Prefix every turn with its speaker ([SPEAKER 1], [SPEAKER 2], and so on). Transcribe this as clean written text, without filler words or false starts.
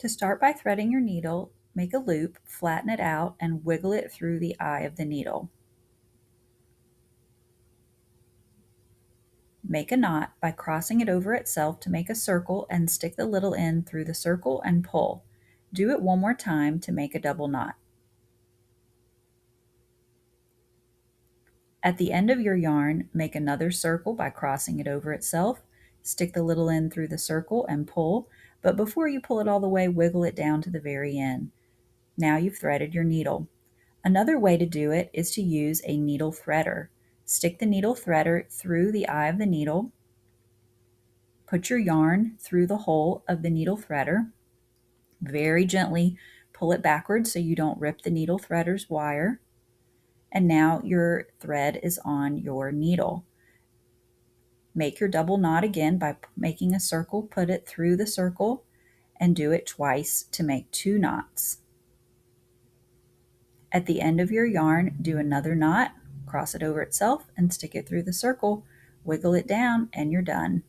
[SPEAKER 1] To start by threading your needle, make a loop, flatten it out, and wiggle it through the eye of the needle. Make a knot by crossing it over itself to make a circle and stick the little end through the circle and pull. Do it one more time to make a double knot. At the end of your yarn, make another circle by crossing it over itself, stick the little end through the circle and pull, but before you pull it all the way, wiggle it down to the very end. Now you've threaded your needle. Another way to do it is to use a needle threader. Stick the needle threader through the eye of the needle, put your yarn through the hole of the needle threader, very gently pull it backwards so you don't rip the needle threader's wire, and now your thread is on your needle. Make your double knot again by making a circle, put it through the circle, and do it twice to make 2 knots. At the end of your yarn, do another knot, cross it over itself, and stick it through the circle, wiggle it down, and you're done.